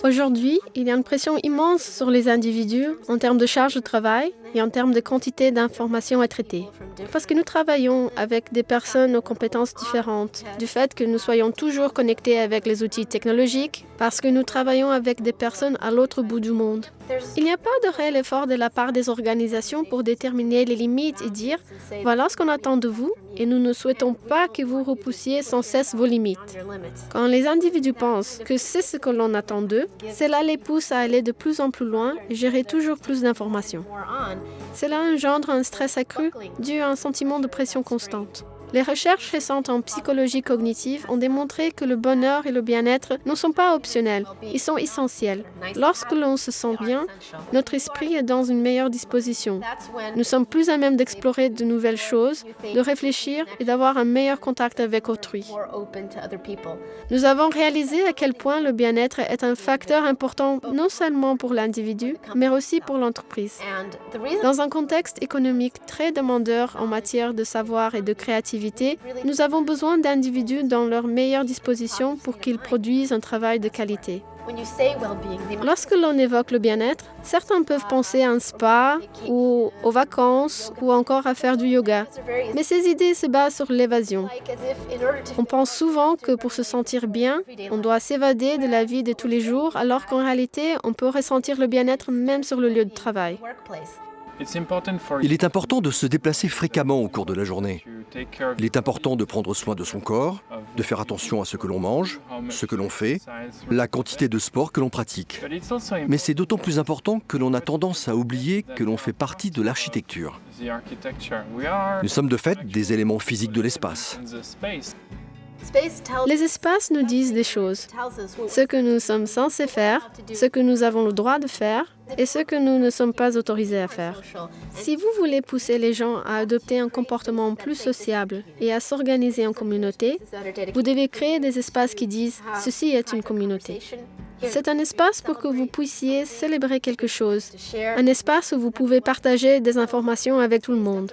Aujourd'hui, il y a une pression immense sur les individus en termes de charge de travail et en termes de quantité d'informations à traiter. Parce que nous travaillons avec des personnes aux compétences différentes, du fait que nous soyons toujours connectés avec les outils technologiques, parce que nous travaillons avec des personnes à l'autre bout du monde. Il n'y a pas de réel effort de la part des organisations pour déterminer les limites et dire « Voilà ce qu'on attend de vous et nous ne souhaitons pas que vous repoussiez sans cesse vos limites. » Quand les individus pensent que c'est ce que l'on attend d'eux, cela les pousse à aller de plus en plus loin et gérer toujours plus d'informations. Cela engendre un stress accru dû à un sentiment de pression constante. Les recherches récentes en psychologie cognitive ont démontré que le bonheur et le bien-être ne sont pas optionnels, ils sont essentiels. Lorsque l'on se sent bien, notre esprit est dans une meilleure disposition. Nous sommes plus à même d'explorer de nouvelles choses, de réfléchir et d'avoir un meilleur contact avec autrui. Nous avons réalisé à quel point le bien-être est un facteur important non seulement pour l'individu, mais aussi pour l'entreprise. Dans un contexte économique très demandeur en matière de savoir et de créativité, nous avons besoin d'individus dans leur meilleure disposition pour qu'ils produisent un travail de qualité. Lorsque l'on évoque le bien-être, certains peuvent penser à un spa, ou aux vacances, ou encore à faire du yoga. Mais ces idées se basent sur l'évasion. On pense souvent que pour se sentir bien, on doit s'évader de la vie de tous les jours, alors qu'en réalité, on peut ressentir le bien-être même sur le lieu de travail. Il est important de se déplacer fréquemment au cours de la journée. Il est important de prendre soin de son corps, de faire attention à ce que l'on mange, ce que l'on fait, la quantité de sport que l'on pratique. Mais c'est d'autant plus important que l'on a tendance à oublier que l'on fait partie de l'architecture. Nous sommes de fait des éléments physiques de l'espace. Les espaces nous disent des choses, ce que nous sommes censés faire, ce que nous avons le droit de faire et ce que nous ne sommes pas autorisés à faire. Si vous voulez pousser les gens à adopter un comportement plus sociable et à s'organiser en communauté, vous devez créer des espaces qui disent « ceci est une communauté ». C'est un espace pour que vous puissiez célébrer quelque chose, un espace où vous pouvez partager des informations avec tout le monde.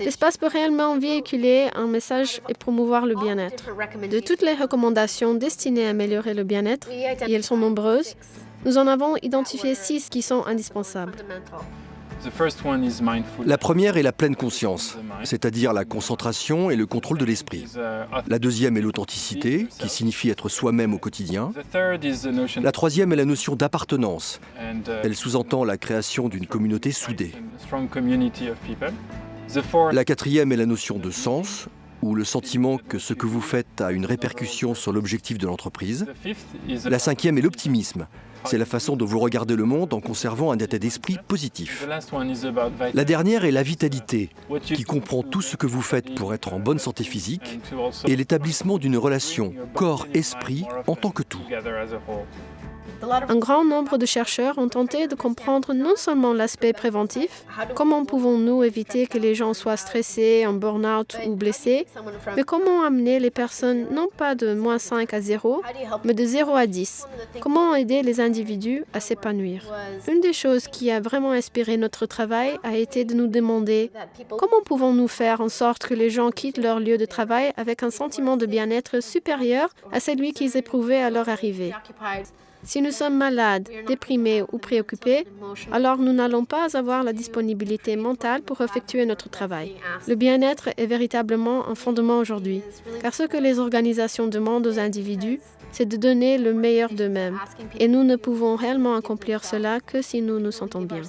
L'espace peut réellement véhiculer un message et promouvoir le bien-être. De toutes les recommandations destinées à améliorer le bien-être, et elles sont nombreuses, nous en avons identifié 6 qui sont indispensables. La première est la pleine conscience, c'est-à-dire la concentration et le contrôle de l'esprit. La deuxième est l'authenticité, qui signifie être soi-même au quotidien. La troisième est la notion d'appartenance. Elle sous-entend la création d'une communauté soudée. La quatrième est la notion de sens, ou le sentiment que ce que vous faites a une répercussion sur l'objectif de l'entreprise. La cinquième est l'optimisme. C'est la façon dont vous regardez le monde en conservant un état d'esprit positif. La dernière est la vitalité, qui comprend tout ce que vous faites pour être en bonne santé physique et l'établissement d'une relation corps-esprit en tant que tout. Un grand nombre de chercheurs ont tenté de comprendre non seulement l'aspect préventif, comment pouvons-nous éviter que les gens soient stressés, en burn-out ou blessés, mais comment amener les personnes non pas de -5 à 0, mais de 0 à 10. Comment aider les individus à s'épanouir. Une des choses qui a vraiment inspiré notre travail a été de nous demander comment pouvons-nous faire en sorte que les gens quittent leur lieu de travail avec un sentiment de bien-être supérieur à celui qu'ils éprouvaient à leur arrivée. Si nous sommes malades, déprimés ou préoccupés, alors nous n'allons pas avoir la disponibilité mentale pour effectuer notre travail. Le bien-être est véritablement un fondement aujourd'hui, car ce que les organisations demandent aux individus, c'est de donner le meilleur d'eux-mêmes. Et nous ne pouvons réellement accomplir cela que si nous nous sentons bien.